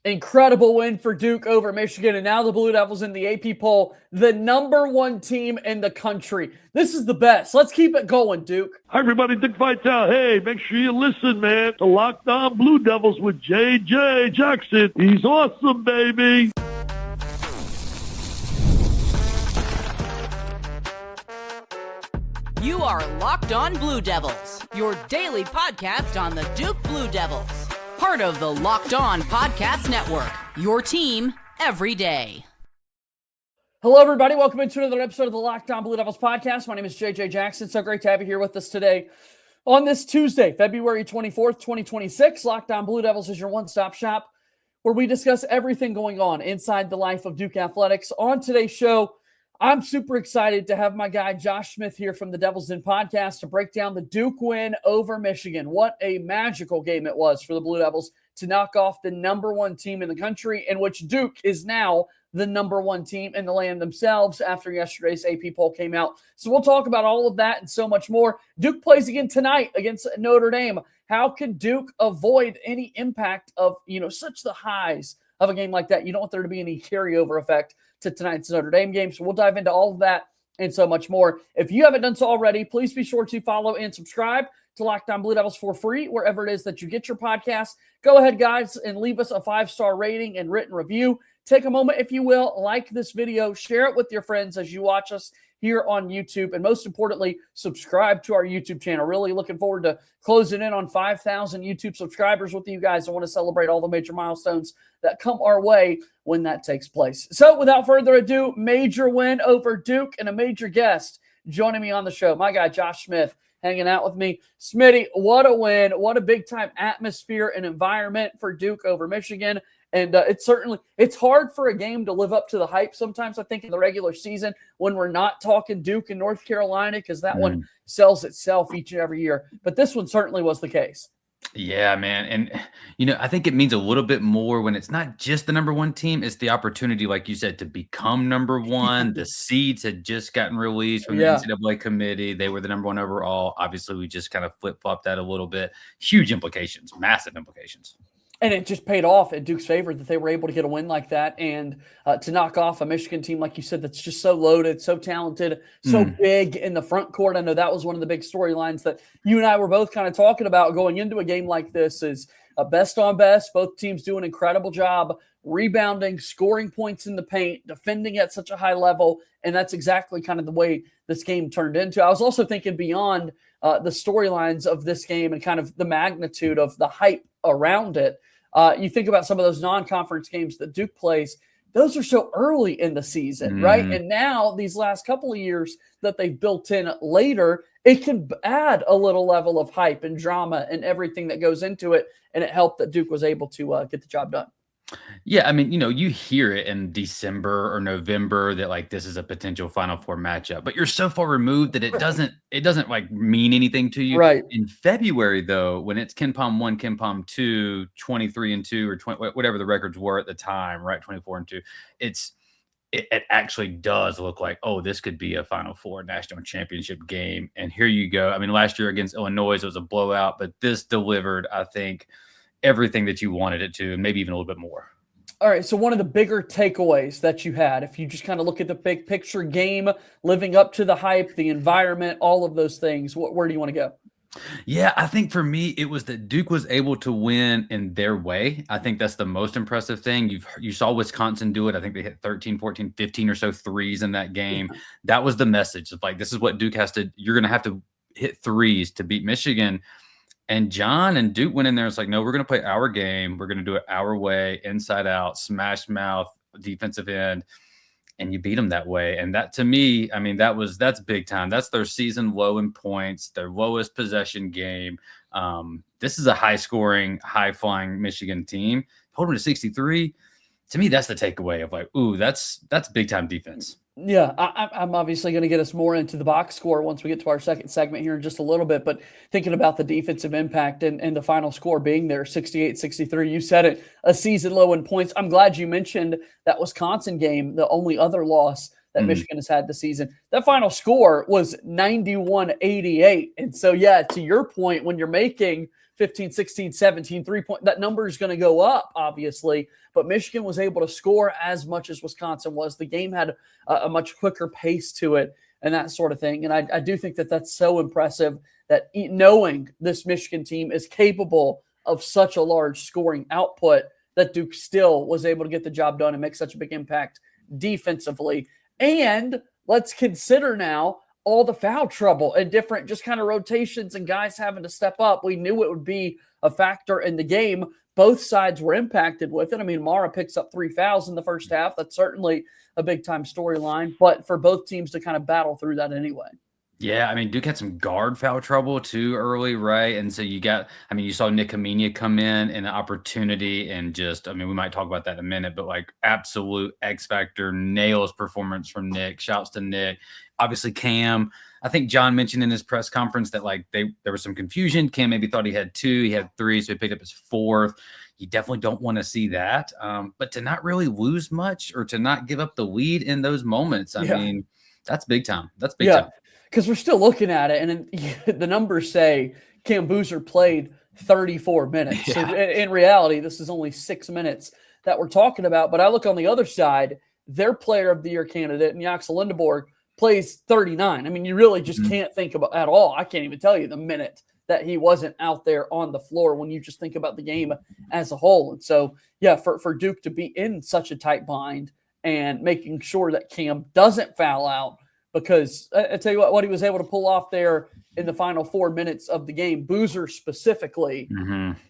Incredible win for Duke over Michigan, and now the Blue Devils in the AP poll, the #1 team in the country. This is the best. Let's keep it going, Duke. Hi, everybody. Dick Vitale. Hey, make sure you listen, man. The Locked On Blue Devils with J.J. Jackson. He's awesome, baby. You are Locked On Blue Devils, your daily podcast on the Duke Blue Devils. Part of the Locked On Podcast Network, your team every day. Hello, everybody. Welcome into another episode of the Locked On Blue Devils podcast. My name is J.J. Jackson. So great to have you here with us today. On this Tuesday, February 24th, 2026, Locked On Blue Devils is your one-stop shop where we discuss everything going on inside the life of Duke Athletics. On today's show, I'm super excited to have my guy Josh Smith here from the Devils Den podcast to break down the Duke win over Michigan. What a magical game it was for the Blue Devils to knock off the #1 team in the country, in which Duke is now the #1 team in the land themselves after yesterday's AP poll came out. So we'll talk about all of that and so much more. Duke plays again tonight against Notre Dame. How can Duke avoid any impact of, such the highs of a game like that? You don't want there to be any carryover effect to tonight's Notre Dame game. So we'll dive into all of that and so much more. If you haven't done so already, please be sure to follow and subscribe to Locked On Blue Devils for free, wherever it is that you get your podcast. Go ahead, guys, and leave us a 5-star rating and written review. Take a moment, if you will, like this video, share it with your friends as you watch us here on YouTube, and most importantly, subscribe to our YouTube channel. Really looking forward to closing in on 5,000 YouTube subscribers with you guys. I want to celebrate all the major milestones that come our way when that takes place. So without further ado, major win over Duke and a major guest joining me on the show, my guy Josh Smith, hanging out with me. Smitty, what a win. What a big-time atmosphere and environment for Duke over Michigan. And it's hard for a game to live up to the hype sometimes, I think, in the regular season when we're not talking Duke and North Carolina, because that one sells itself each and every year. But this one certainly was the case. Yeah, man. And, I think it means a little bit more when it's not just the #1 team. It's the opportunity, like you said, to become #1. The seeds had just gotten released from the NCAA committee. They were the #1 overall. Obviously, we just kind of flip-flopped that a little bit. Huge implications, massive implications. And it just paid off in Duke's favor that they were able to get a win like that and to knock off a Michigan team, like you said, that's just so loaded, so talented, so big in the front court. I know that was one of the big storylines that you and I were both kind of talking about going into a game like this is best on best. Both teams do an incredible job rebounding, scoring points in the paint, defending at such a high level, and that's exactly kind of the way this game turned into. I was also thinking beyond the storylines of this game and kind of the magnitude of the hype around it. You think about some of those non-conference games that Duke plays, those are so early in the season, right? And now these last couple of years that they've built in later, it can add a little level of hype and drama and everything that goes into it. And it helped that Duke was able to get the job done. Yeah, I mean, you hear it in December or November that like this is a potential Final Four matchup, but you're so far removed that it doesn't like mean anything to you. Right. In February, though, when it's KenPom 1, KenPom 2, 23-2, or 20, whatever the records were at the time, right, 24-2, it actually does look like, oh, this could be a Final Four national championship game. And here you go. I mean, last year against Illinois, it was a blowout, but this delivered, I think, everything that you wanted it to, and maybe even a little bit more. All right, so one of the bigger takeaways that you had, if you just kind of look at the big picture game, living up to the hype, the environment, all of those things, where do you want to go? Yeah, I think for me, it was that Duke was able to win in their way. I think that's the most impressive thing. You saw Wisconsin do it. I think they hit 13, 14, 15 or so threes in that game. That was the message of like, this is what Duke has to, you're going to have to hit threes to beat Michigan. And John and Duke went in there. It's like, no, we're going to play our game. We're going to do it our way, inside out, smash mouth, defensive end. And you beat them that way. And that, to me, I mean, that's big time. That's their season low in points, their lowest possession game. This is a high-scoring, high-flying Michigan team. Hold them to 63. To me, that's the takeaway of like, ooh, that's big-time defense. Yeah, I'm obviously going to get us more into the box score once we get to our second segment here in just a little bit, but thinking about the defensive impact and the final score being there, 68-63, you said it, a season low in points. I'm glad you mentioned that Wisconsin game, the only other loss that Michigan has had this season. That final score was 91-88. And so, yeah, to your point, when you're making 15, 16, 17, 3-point. That number is going to go up, obviously, but Michigan was able to score as much as Wisconsin was. The game had a much quicker pace to it and that sort of thing. And I do think that that's so impressive that knowing this Michigan team is capable of such a large scoring output, that Duke still was able to get the job done and make such a big impact defensively. And let's consider now all the foul trouble and different just kind of rotations and guys having to step up. We knew it would be a factor in the game. Both sides were impacted with it. I mean, Mara picks up 3 fouls in the first half. That's certainly a big-time storyline, but for both teams to kind of battle through that anyway. Yeah, I mean, Duke had some guard foul trouble too early, right? And so you saw Nick Khamenia come in and an opportunity and just, I mean, we might talk about that in a minute, but like absolute X factor, nails performance from Nick. Shouts to Nick. Obviously, Cam. I think Jon mentioned in his press conference that like there was some confusion. Cam maybe thought he had 2, he had 3, so he picked up his 4th. You definitely don't want to see that. But to not really lose much or to not give up the lead in those moments, I mean, that's big time. That's big time. Because we're still looking at it, and the numbers say Cam Boozer played 34 minutes. Yeah. So in reality, this is only 6 minutes that we're talking about. But I look on the other side, their player of the year candidate, Yaxel Lindeborg, plays 39. I mean, you really just can't think about at all. I can't even tell you the minute that he wasn't out there on the floor when you just think about the game as a whole. And so, for Duke to be in such a tight bind and making sure that Cam doesn't foul out, because I tell you what he was able to pull off there in the final 4 minutes of the game, Boozer specifically,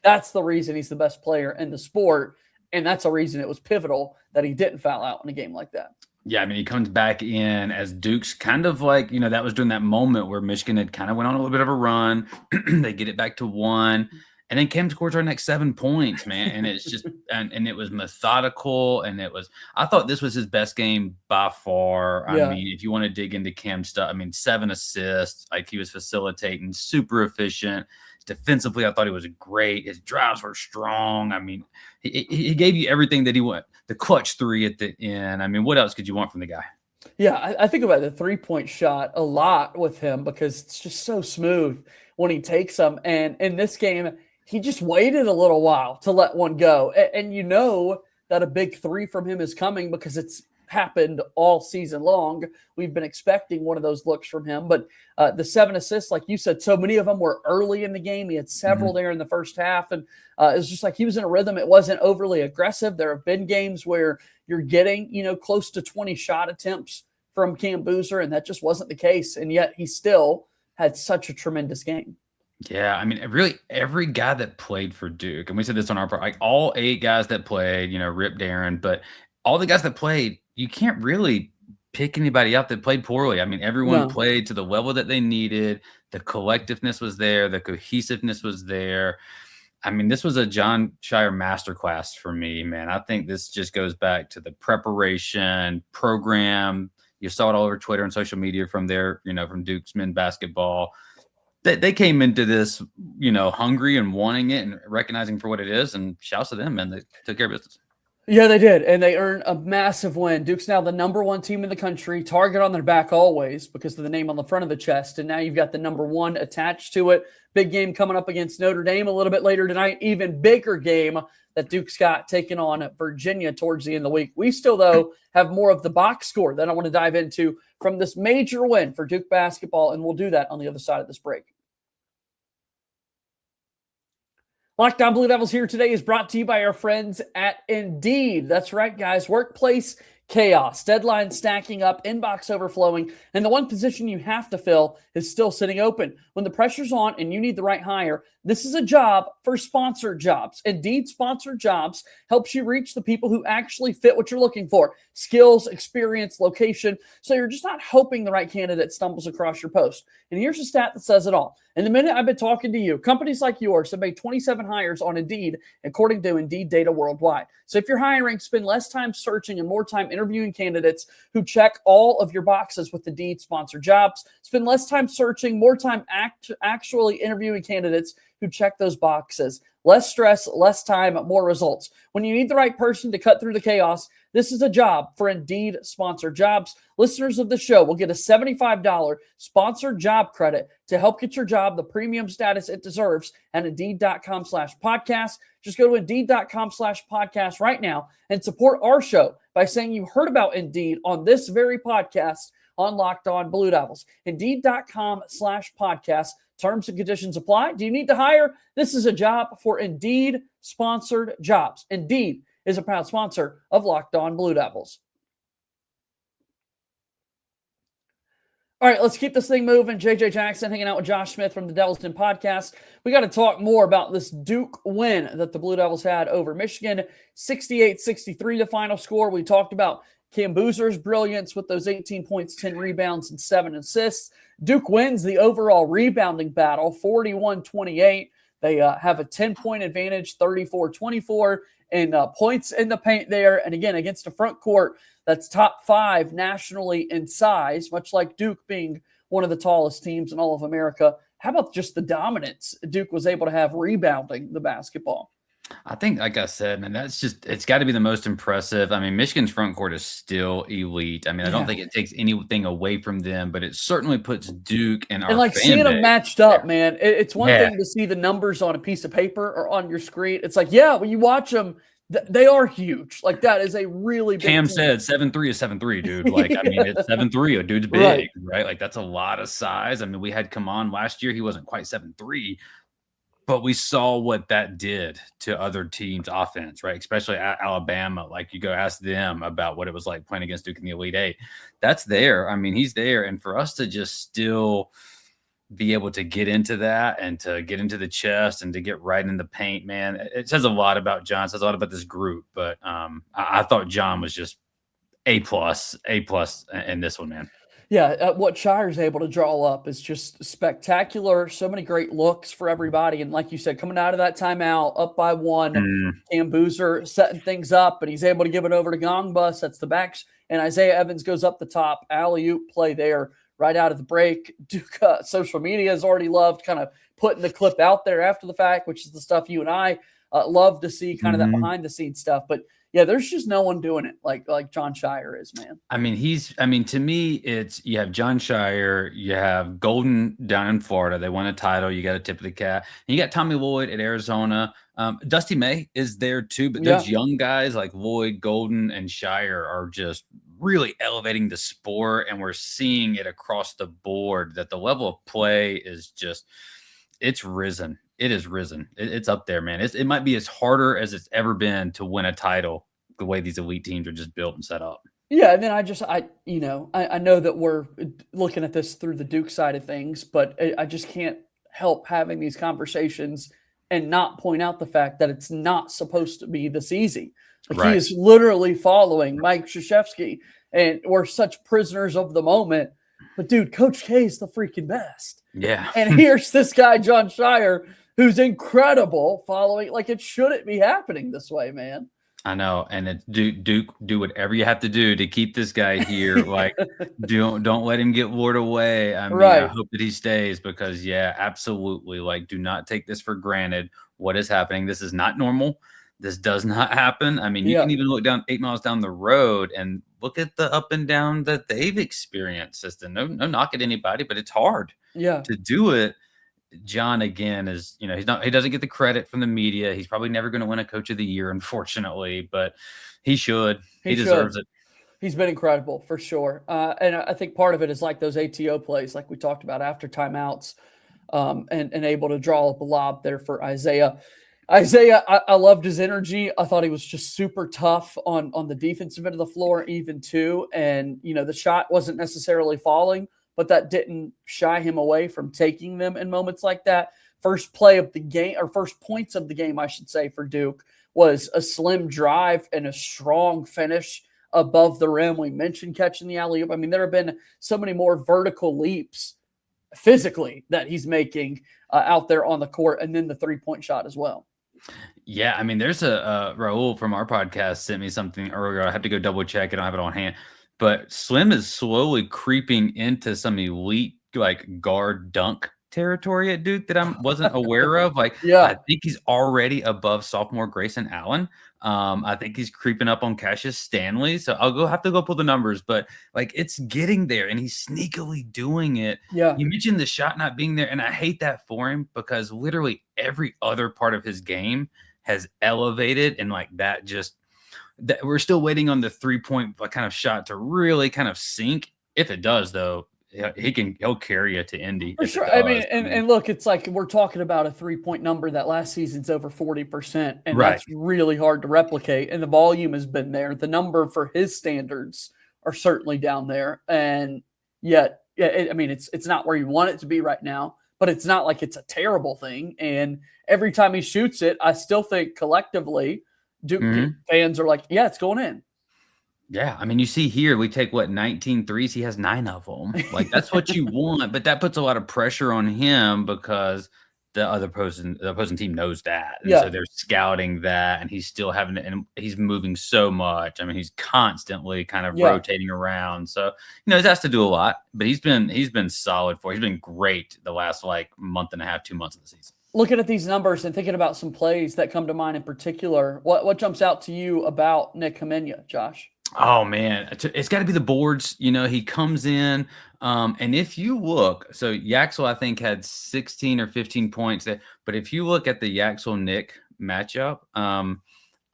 that's the reason he's the best player in the sport. And that's a reason it was pivotal that he didn't foul out in a game like that. Yeah, I mean, he comes back in as Duke's kind of like, that was during that moment where Michigan had kind of went on a little bit of a run. They get it back to 1. And then Cam scores our next 7 points, man. And it's just, and it was methodical. And I thought this was his best game by far. I mean, if you want to dig into Cam's stuff, I mean, 7 assists, like he was facilitating, super efficient. Defensively, I thought he was great. His drives were strong. I mean, he gave you everything that he wanted. The clutch 3 at the end. I mean, what else could you want from the guy? Yeah, I think about the 3-point shot a lot with him because it's just so smooth when he takes them. And in this game, he just waited a little while to let one go. And you know that a big 3 from him is coming because it's happened all season long. We've been expecting one of those looks from him. But the 7 assists, like you said, so many of them were early in the game. He had several there in the first half. And it was just like he was in a rhythm. It wasn't overly aggressive. There have been games where you're getting, close to 20 shot attempts from Cam Boozer, and that just wasn't the case. And yet he still had such a tremendous game. Yeah, I mean, really, every guy that played for Duke, and we said this on our part, like all 8 guys that played, Rip Darren, but all the guys that played, you can't really pick anybody out that played poorly. I mean, everyone played to the level that they needed. The collectiveness was there. The cohesiveness was there. I mean, this was a Jon Scheyer masterclass for me, man. I think this just goes back to the preparation program. You saw it all over Twitter and social media from there, from Duke's men's basketball. They came into this, hungry and wanting it and recognizing for what it is, and shouts to them, man. They took care of business. Yeah, they did, and they earned a massive win. Duke's now the number 1 team in the country, target on their back always because of the name on the front of the chest, and now you've got the number 1 attached to it. Big game coming up against Notre Dame a little bit later tonight, even bigger game that Duke's got taking on Virginia towards the end of the week. We still, though, have more of the box score that I want to dive into from this major win for Duke basketball, and we'll do that on the other side of this break. Locked On Blue Devils here today is brought to you by our friends at Indeed. That's right, guys. Workplace chaos, deadlines stacking up, inbox overflowing, and the one position you have to fill is still sitting open. When the pressure's on and you need the right hire, this is a job for sponsored jobs. Indeed Sponsored Jobs helps you reach the people who actually fit what you're looking for. Skills, experience, location. So you're just not hoping the right candidate stumbles across your post. And here's a stat that says it all. In the minute I've been talking to you, companies like yours have made 27 hires on Indeed, according to Indeed data worldwide. So if you're hiring, spend less time searching and more time interviewing candidates who check all of your boxes with Indeed Sponsored Jobs. Spend less time searching, more time actually interviewing candidates who check those boxes. Less stress, less time, more results. When you need the right person to cut through the chaos, this is a job for Indeed sponsored jobs. Listeners of the show will get a $75 sponsored job credit to help get your job the premium status it deserves at Indeed.com/podcast. Just go to Indeed.com/podcast right now and support our show by saying you heard about Indeed on this very podcast on Locked On Blue Devils. Indeed.com/podcast. Terms and conditions apply. Do you need to hire? This is a job for Indeed sponsored jobs. Indeed is a proud sponsor of Locked On Blue Devils. All right, let's keep this thing moving. JJ Jackson hanging out with Josh Smith from the Devils Den podcast. We got to talk more about this Duke win that the Blue Devils had over Michigan. 68-63 the final score. We talked about Cam Boozer's brilliance with those 18 points, 10 rebounds, and 7 assists. Duke wins the overall rebounding battle, 41-28. They have a 10-point advantage, 34-24, and points in the paint there. And again, against a front court that's top 5 nationally in size, much like Duke being one of the tallest teams in all of America. How about just the dominance Duke was able to have rebounding the basketball? I think, like I said, man, it's got to be the most impressive. I mean, Michigan's front court is still elite. I mean, I don't think it takes anything away from them, but it certainly puts Duke and our fan seeing them base matched up, man. It's one thing to see the numbers on a piece of paper or on your screen. It's like, yeah, when you watch them, they are huge. Like, that is a really big Cam team. said 7'3" is 7'3", dude. Like, I mean, it's 7'3". A dude's big, right? Like, that's a lot of size. I mean, we had Kaman last year. He wasn't quite 7'3", but we saw what that did to other teams' offense, right? Especially at Alabama. Like, you go ask them about what it was like playing against Duke in the Elite Eight. That's there. I mean, he's there. And for us to just still be able to get into that and to get into the chest and to get right in the paint, man, it says a lot about Jon. It says a lot about this group. But I thought Jon was just A+ in this one, man. Yeah, what Scheyer's able to draw up is just spectacular. So many great looks for everybody. And like you said, coming out of that timeout, up by 1, Cam Boozer setting things up, and he's able to give it over to Ngongba, sets the backs, and Isaiah Evans goes up the top. Alley-oop play there right out of the break. Duke social media has already loved kind of putting the clip out there after the fact, which is the stuff you and I love to see, kind of that behind-the-scenes stuff. But yeah, there's just no one doing it like Jon Scheyer is, man. I mean, to me, it's you have Jon Scheyer, you have Golden down in Florida. They won a title. You got a tip of the cap. And you got Tommy Lloyd at Arizona. Dusty May is there too, but those young guys like Lloyd, Golden, and Scheyer are just really elevating the sport, and we're seeing it across the board that the level of play is just it's risen. It is risen. It's up there, man. It might be as harder as it's ever been to win a title the way these elite teams are just built and set up. Yeah, and then I know that we're looking at this through the Duke side of things, but I just can't help having these conversations and not point out the fact that it's not supposed to be this easy. Like, he is literally following Mike Krzyzewski, and we're such prisoners of the moment. But, dude, Coach K is the freaking best. Yeah. And here's this guy, Jon Scheyer, who's incredible, following. Like, it shouldn't be happening this way, man. I know. And it's Duke, do whatever you have to do to keep this guy here. Like, don't let him get lured away. I mean, I hope that he stays because, yeah, absolutely. Like, do not take this for granted. What is happening? This is not normal. This does not happen. I mean, you can even look down 8 miles down the road and look at the up and down that they've experienced. No knock at anybody, but it's hard to do it. Jon, again, is, he doesn't get the credit from the media. He's probably never going to win a Coach of the Year, unfortunately, but he should. He deserves it. He's been incredible for sure. And I think part of it is like those ATO plays, like we talked about after timeouts, and able to draw up a lob there for Isaiah. I loved his energy. I thought he was just super tough on the defensive end of the floor, even too. And, the shot wasn't necessarily falling, but that didn't shy him away from taking them in moments like that. First play of the game, or first points of the game, I should say, for Duke was a slim drive and a strong finish above the rim. We mentioned catching the alley-oop. I mean, there have been so many more vertical leaps physically that he's making out there on the court, and then the three-point shot as well. Yeah, I mean, there's a Raul from our podcast sent me something earlier. I have to go double check. I don't have it on hand. But Slim is slowly creeping into some elite, like, guard dunk territory at Duke that I wasn't aware of. Like, Yeah. I think he's already above sophomore Grayson Allen. I think he's creeping up on Cassius Stanley. So I'll have to go pull the numbers, but like it's getting there and he's sneakily doing it. Yeah. You mentioned the shot not being there, and I hate that for him because literally every other part of his game has elevated, and like that we're still waiting on the 3-point kind of shot to really kind of sink. If it does, though, he'll carry it to Indy. For sure. I mean, and look, it's like we're talking about a 3-point number that last season's over 40%, and Right. that's really hard to replicate. And the volume has been there. The number for his standards are certainly down there, and yet, I mean, it's not where you want it to be right now, but it's not like it's a terrible thing. And every time he shoots it, I still think collectively, Duke fans are like, yeah, it's going in. Yeah, I mean, you see here, we take 19 threes. He has 9 of them. Like that's what you want, but that puts a lot of pressure on him because the opposing team knows that, and so they're scouting that, and he's still having to, and he's moving so much. I mean, he's constantly kind of rotating around. So he's asked to do a lot, but he's been solid he's been great the last like month and a half, 2 months of the season. Looking at these numbers and thinking about some plays that come to mind in particular, what jumps out to you about Nick Khamenia, Josh? Oh man, it's got to be the boards. He comes in, and if you look, so Yaxel I think had 16 or 15 points there. But if you look at the Yaxel Nick matchup, I'm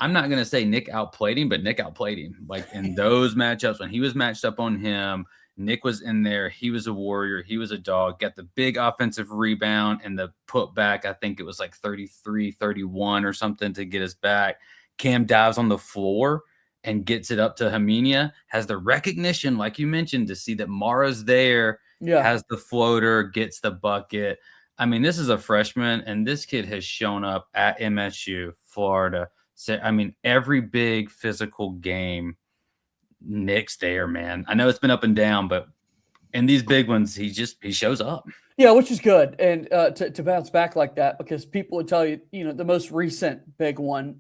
not gonna say Nick outplayed him, but Nick outplayed him. Like in those matchups when he was matched up on him, Nick was in there. He was a warrior. He was a dog. Got the big offensive rebound and the putback. I think it was like 33-31 or something to get us back. Cam dives on the floor and gets it up to Khamenia, has the recognition, like you mentioned, to see that Mara's there, has the floater, gets the bucket. I mean, this is a freshman, and this kid has shown up at MSU, Florida. So, I mean, every big physical game, Nick's there, man. I know it's been up and down, but in these big ones, he shows up. Yeah, which is good. And to bounce back like that, because people would tell you, the most recent big one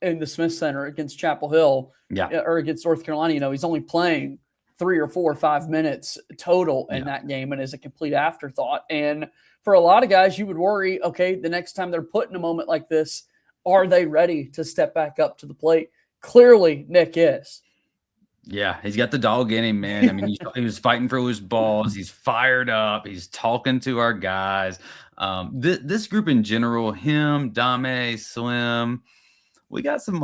in the Smith Center against Chapel Hill or against North Carolina, he's only playing 3 or 4 or 5 minutes total in that game and is a complete afterthought. And for a lot of guys, you would worry, okay, the next time they're put in a moment like this, are they ready to step back up to the plate? Clearly, Nick is. Yeah, he's got the dog in him, man. I mean, he was fighting for loose balls. He's fired up. He's talking to our guys. This group in general, him, Dame, Slim, we got some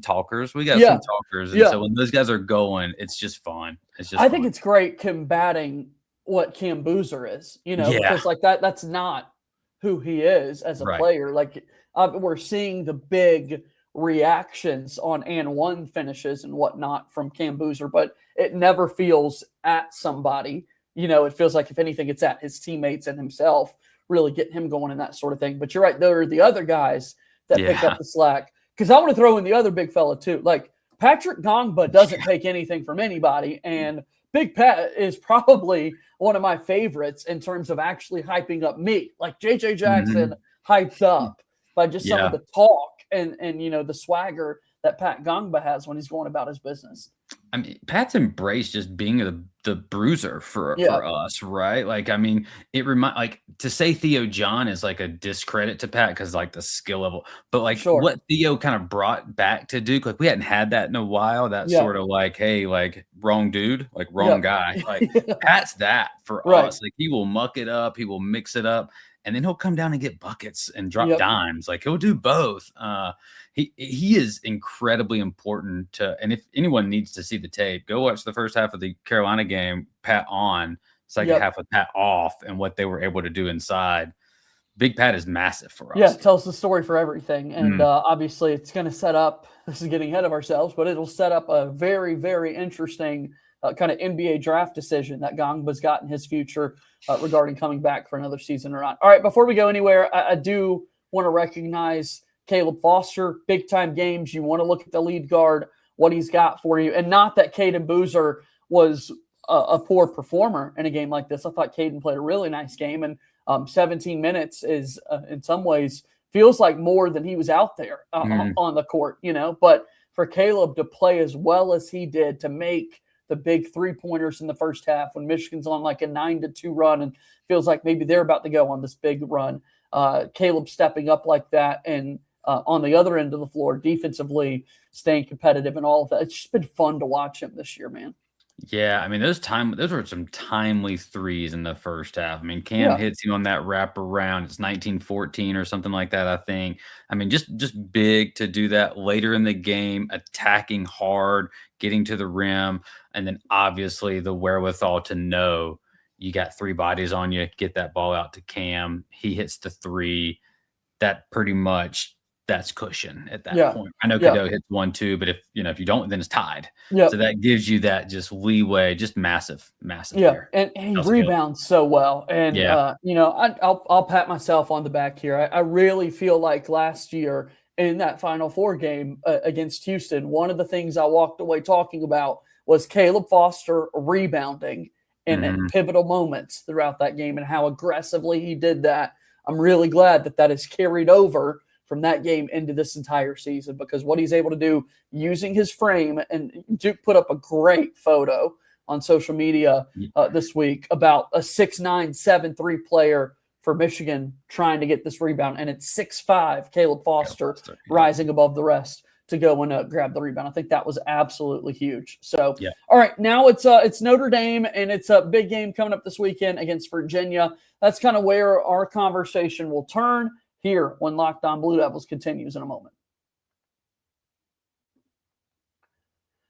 talkers. We got some talkers. And so when those guys are going, it's just fun. I think it's great combating what Cam Boozer is, because like that's not who he is as a player. Like we're seeing the big reactions on and one finishes and whatnot from Cam Boozer, but it never feels at somebody. It feels like if anything, it's at his teammates and himself really getting him going and that sort of thing. But you're right, there are the other guys that pick up the slack. Because I want to throw in the other big fella too. Like Patrick Ngongba doesn't take anything from anybody, and Big Pat is probably one of my favorites in terms of actually hyping up me. Like JJ Jackson hyped up by just some of the talk and the swagger that Pat Ngongba has when he's going about his business. I mean, Pat's embraced just being the bruiser for us, right? Like, I mean, to say Theo John is like a discredit to Pat because like the skill level, but like what Theo kind of brought back to Duke, like we hadn't had that in a while. That sort of like, hey, like wrong dude, like wrong guy. Like Pat's that for us. Like he will muck it up, he will mix it up. And then he'll come down and get buckets and drop dimes. Like he'll do both. He is incredibly important to. And if anyone needs to see the tape, go watch the first half of the Carolina game. Pat on, second half with Pat off, and what they were able to do inside. Big Pat is massive for us. Yeah, it tells the story for everything. And obviously, it's going to set up. This is getting ahead of ourselves, but it'll set up a very, very interesting kind of NBA draft decision that Ngongba's got in his future regarding coming back for another season or not. All right, before we go anywhere, I do want to recognize Caleb Foster, big-time games. You want to look at the lead guard, what he's got for you. And not that Caden Boozer was a poor performer in a game like this. I thought Caden played a really nice game, and 17 minutes is, in some ways, feels like more than he was out there on the court, But for Caleb to play as well as he did, to make the big three-pointers in the first half when Michigan's on like a 9-2 run and feels like maybe they're about to go on this big run. Caleb stepping up like that and on the other end of the floor, defensively staying competitive and all of that. It's just been fun to watch him this year, man. Yeah, I mean, those were some timely threes in the first half. I mean, Cam hits him on that wraparound. It's 1914 or something like that, I think. I mean, just big to do that later in the game, attacking hard, getting to the rim, and then obviously the wherewithal to know you got three bodies on you, get that ball out to Cam. He hits the three. That pretty much that's cushion at that point. I know Cadeau hits 1-2, but if you don't, then it's tied. So that gives you that just leeway, just massive. Yeah, and he rebounds so well. And I'll pat myself on the back here. I really feel like last year in that Final Four game against Houston, one of the things I walked away talking about was Caleb Foster rebounding in pivotal moments throughout that game and how aggressively he did that. I'm really glad that is carried over from that game into this entire season, because what he's able to do using his frame, and Duke put up a great photo on social media this week about a 6'9", 7'3" player for Michigan trying to get this rebound, and it's 6'5", Caleb Foster rising above the rest to go and grab the rebound. I think that was absolutely huge. So, all right, now it's Notre Dame, and it's a big game coming up this weekend against Virginia. That's kind of where our conversation will turn here when Locked On Blue Devils continues in a moment.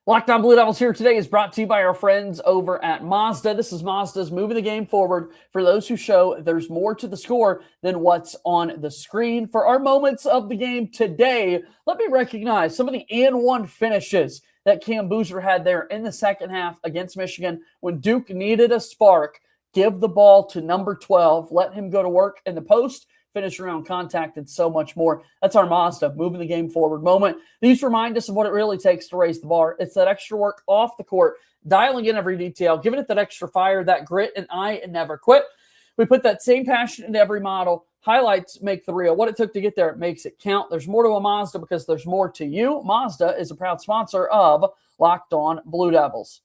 Locked On Blue Devils here today is brought to you by our friends over at Mazda. This is Mazda's moving the game forward for those who show there's more to the score than what's on the screen. For our moments of the game today, let me recognize some of the and-one finishes that Cam Boozer had there in the second half against Michigan when Duke needed a spark. Give the ball to number 12. Let him go to work in the post, finish around contact, and so much more. That's our Mazda moving the game forward moment. These remind us of what it really takes to raise the bar. It's that extra work off the court, dialing in every detail, giving it that extra fire, that grit, and eye, and never quit. We put that same passion into every model. Highlights make the reel. What it took to get there, it makes it count. There's more to a Mazda because there's more to you. Mazda is a proud sponsor of Locked On Blue Devils.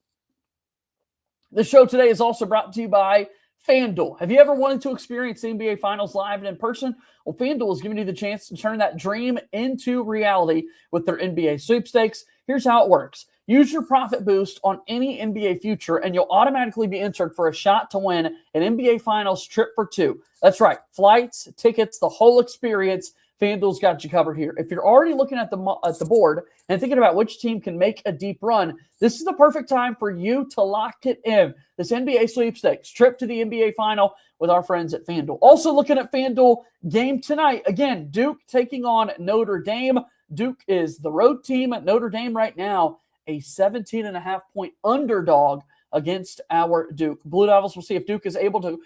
The show today is also brought to you by FanDuel. Have you ever wanted to experience the NBA Finals live and in person? Well, FanDuel is giving you the chance to turn that dream into reality with their NBA sweepstakes. Here's how it works. Use your profit boost on any NBA future, and you'll automatically be entered for a shot to win an NBA Finals trip for two. That's right. Flights, tickets, the whole experience. FanDuel's got you covered here. If you're already looking at the board and thinking about which team can make a deep run, this is the perfect time for you to lock it in. This NBA sweepstakes trip to the NBA final with our friends at FanDuel. Also looking at FanDuel game tonight. Again, Duke taking on Notre Dame. Duke is the road team at Notre Dame right now, a 17.5-point underdog against our Duke. Blue Devils will see if Duke is able to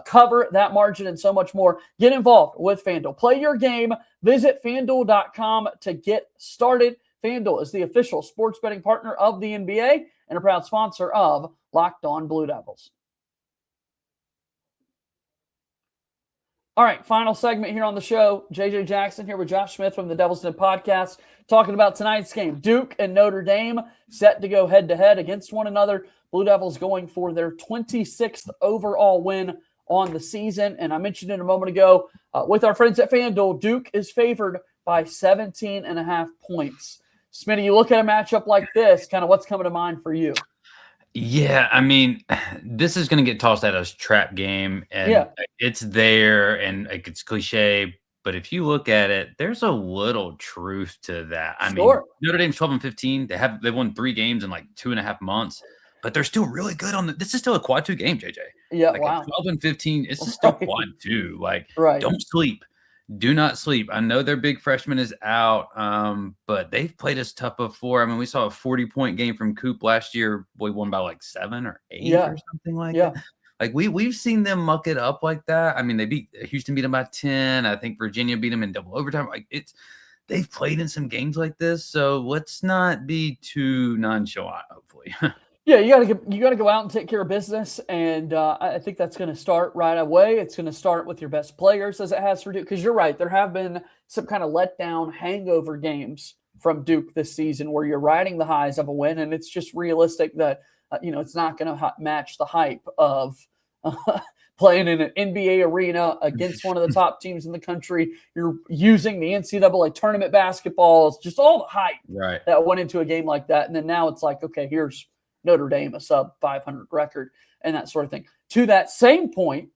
cover that margin and so much more. Get involved with FanDuel. Play your game. Visit FanDuel.com to get started. FanDuel is the official sports betting partner of the NBA and a proud sponsor of Locked On Blue Devils. All right, final segment here on the show. JJ Jackson here with Josh Smith from the Devil's Den podcast, talking about tonight's game. Duke and Notre Dame set to go head-to-head against one another. Blue Devils going for their 26th overall win on the season. And I mentioned it a moment ago, with our friends at FanDuel, Duke is favored by 17.5 points. Smitty, you look at a matchup like this, kind of what's coming to mind for you? Yeah, I mean, this is going to get tossed out as trap game, and it's there, and it's cliche. But if you look at it, there's a little truth to that. I mean, Notre Dame's 12-15. They won 3 games in like 2.5 months, but they're still really good on this is still a quad 2 game, JJ. Yeah, like wow. 12-15, it's just still quad 2. Like, don't sleep. Do not sleep. I know their big freshman is out, but they've played us tough before. I mean, we saw a 40-point game from Coop last year. We won by like 7 or 8 or something like that. Like we've seen them muck it up like that. I mean, Houston beat them by 10. I think Virginia beat them in double overtime. Like they've played in some games like this, so let's not be too nonchalant. Hopefully. Yeah, you gotta go out and take care of business, and I think that's going to start right away. It's going to start with your best players, as it has for Duke. Because you're right, there have been some kind of letdown, hangover games from Duke this season where you're riding the highs of a win, and it's just realistic that it's not going to match the hype of playing in an NBA arena against one of the top teams in the country. You're using the NCAA tournament basketball. It's just all the hype that went into a game like that. And then now it's like, okay, here's Notre Dame, a sub 500 record and that sort of thing. To that same point,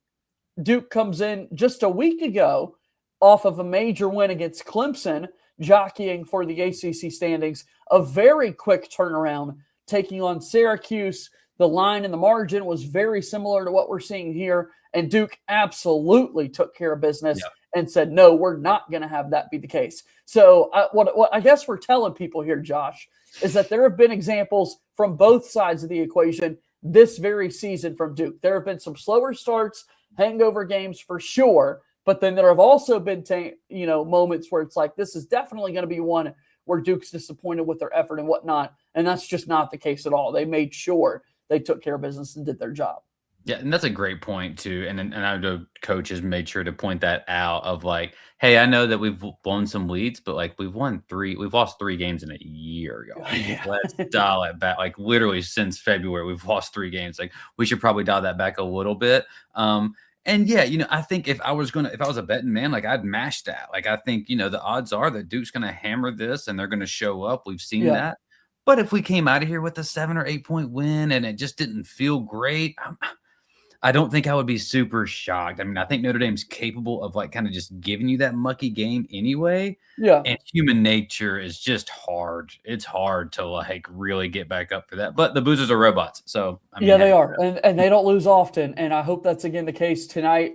Duke comes in just a week ago off of a major win against Clemson, jockeying for the ACC standings, a very quick turnaround, taking on Syracuse. The line and the margin was very similar to what we're seeing here, and Duke absolutely took care of business and said, no, we're not going to have that be the case. So what I guess we're telling people here, Josh, is that there have been examples from both sides of the equation this very season from Duke. There have been some slower starts, hangover games for sure, but then there have also been moments where it's like, this is definitely going to be one where Duke's disappointed with their effort and whatnot, and that's just not the case at all. They made sure they took care of business and did their job. Yeah, and that's a great point too. And I know coaches made sure to point that out of like, hey, I know that we've blown some leads, but like we've lost 3 games in a year, y'all. Let's dial it back. Like literally since February, we've lost 3 games. Like we should probably dial that back a little bit. And yeah, I think if I was a betting man, like I'd mash that. Like I think, the odds are that Duke's going to hammer this and they're going to show up. We've seen that. But if we came out of here with a 7 or 8 point win and it just didn't feel great, I don't think I would be super shocked. I mean, I think Notre Dame's capable of like kind of just giving you that mucky game anyway. Yeah. And human nature is just hard. It's hard to like really get back up for that. But the Boozers are robots. So I mean, they are. And they don't lose often. And I hope that's again the case tonight.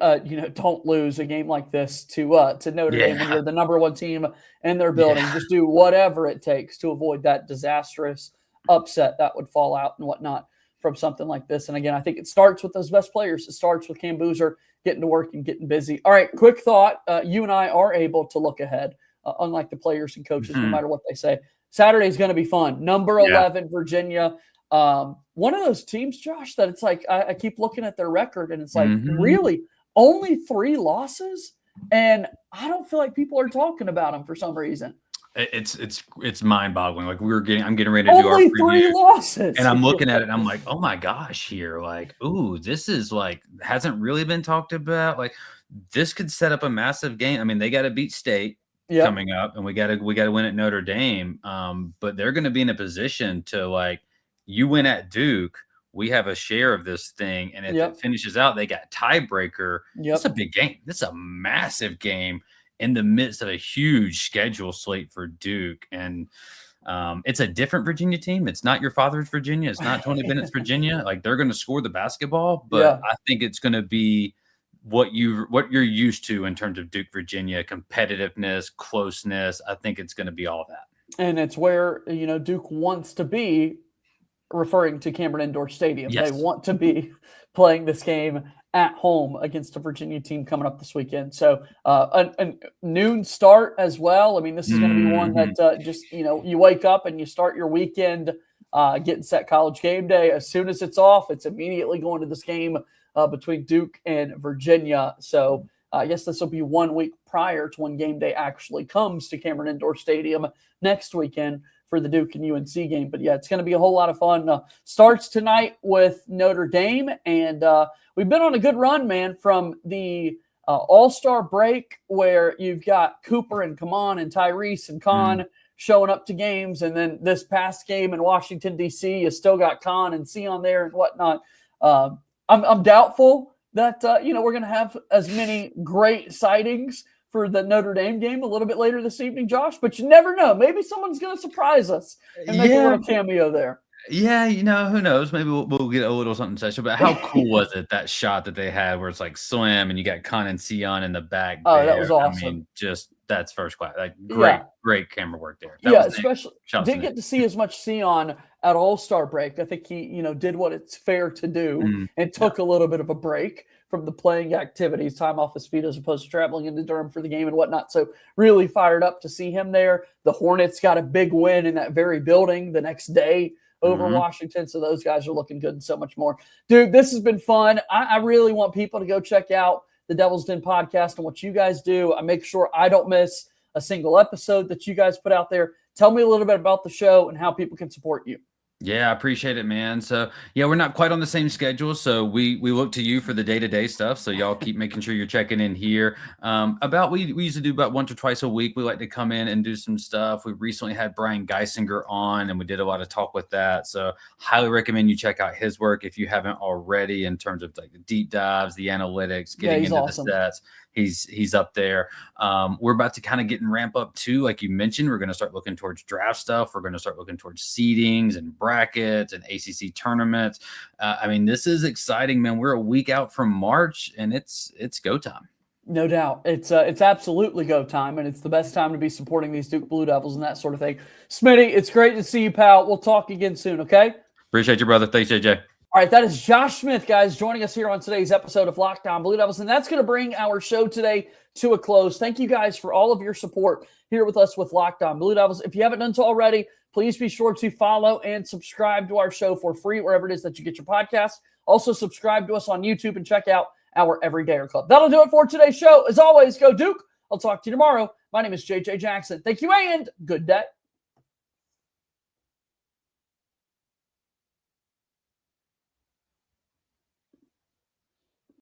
Don't lose a game like this to Notre Dame when you're the number 1 team in their building. Just do whatever it takes to avoid that disastrous upset that would fall out and whatnot from something like this. And again, I think it starts with those best players. It starts with Cam Boozer getting to work and getting busy. All right, quick thought. You and I are able to look ahead, unlike the players and coaches, no matter what they say. Saturday's going to be fun. Number 11, Virginia. One of those teams, Josh, that it's like I keep looking at their record and it's like really only 3 losses? And I don't feel like people are talking about them for some reason. It's mind-boggling. Like I'm getting ready to do our only preview, 3 losses, and I'm looking at it and I'm like, oh my gosh, here, like, ooh, this is like hasn't really been talked about. Like, this could set up a massive game. I mean, they got to beat State coming up, and we got to win at Notre Dame. But they're going to be in a position to like, you win at Duke, we have a share of this thing, and if it finishes out, they got tiebreaker. It's a big game. It's a massive game in the midst of a huge schedule slate for Duke. And it's a different Virginia team. It's not your father's Virginia. It's not Tony Bennett's Virginia. Like, they're going to score the basketball, but I think it's going to be what you're used to in terms of Duke, Virginia, competitiveness, closeness. I think it's going to be all that. And it's where, Duke wants to be, referring to Cameron Indoor Stadium. They want to be playing this game at home against a Virginia team coming up this weekend. So a noon start as well. I mean, this is going to be one that just, you wake up and you start your weekend getting set College game day. As soon as it's off, it's immediately going to this game between Duke and Virginia. So I guess this will be 1 week prior to when game day actually comes to Cameron Indoor Stadium next weekend for the Duke and UNC game. But yeah, it's going to be a whole lot of fun. Starts tonight with Notre Dame, and we've been on a good run, man, from the All-Star break where you've got Cooper and Kaman and Tyrese and Khan showing up to games, and then this past game in Washington, D.C., you still got Khan and Sion there and whatnot. I'm doubtful that we're going to have as many great sightings for the Notre Dame game a little bit later this evening, Josh, but you never know. Maybe someone's going to surprise us and make a little cameo there. Yeah, who knows? Maybe we'll get a little something special. But how cool was it, that shot that they had where it's like slam and you got Khan and Sion in the back? Oh, that was awesome. I mean, that's first class. Like great camera work there. Especially didn't get to see as much Sion at All-Star break. I think he, did what it's fair to do and took a little bit of a break from the playing activities, time off his feet as opposed to traveling into Durham for the game and whatnot. So really fired up to see him there. The Hornets got a big win in that very building the next day over Washington. So those guys are looking good and so much more. Dude, this has been fun. I really want people to go check out the Devil's Den podcast and what you guys do. I make sure I don't miss a single episode that you guys put out there. Tell me a little bit about the show and how people can support you. Yeah, I appreciate it, man. So yeah, we're not quite on the same schedule. So we look to you for the day-to-day stuff. So y'all keep making sure you're checking in here. We used to do about once or twice a week. We like to come in and do some stuff. We recently had Brian Geisinger on and we did a lot of talk with that. So highly recommend you check out his work if you haven't already, in terms of like the deep dives, the analytics, getting into awesome. the stats. He's up there. We're about to kind of get and ramp up too. Like you mentioned, we're going to start looking towards draft stuff. We're going to start looking towards seedings and brackets and ACC tournaments. I mean, this is exciting, man. We're a week out from March and it's go time. No doubt. It's absolutely go time, and it's the best time to be supporting these Duke Blue Devils and that sort of thing. Smitty, it's great to see you, pal. We'll talk again soon, okay? Appreciate you, brother. Thanks, JJ. All right, that is Josh Smith, guys, joining us here on today's episode of Locked On Blue Devils, and that's going to bring our show today to a close. Thank you guys for all of your support here with us with Locked On Blue Devils. If you haven't done so already, please be sure to follow and subscribe to our show for free wherever it is that you get your podcasts. Also, subscribe to us on YouTube and check out our Everydayer Club. That'll do it for today's show. As always, go Duke. I'll talk to you tomorrow. My name is JJ Jackson. Thank you and good day.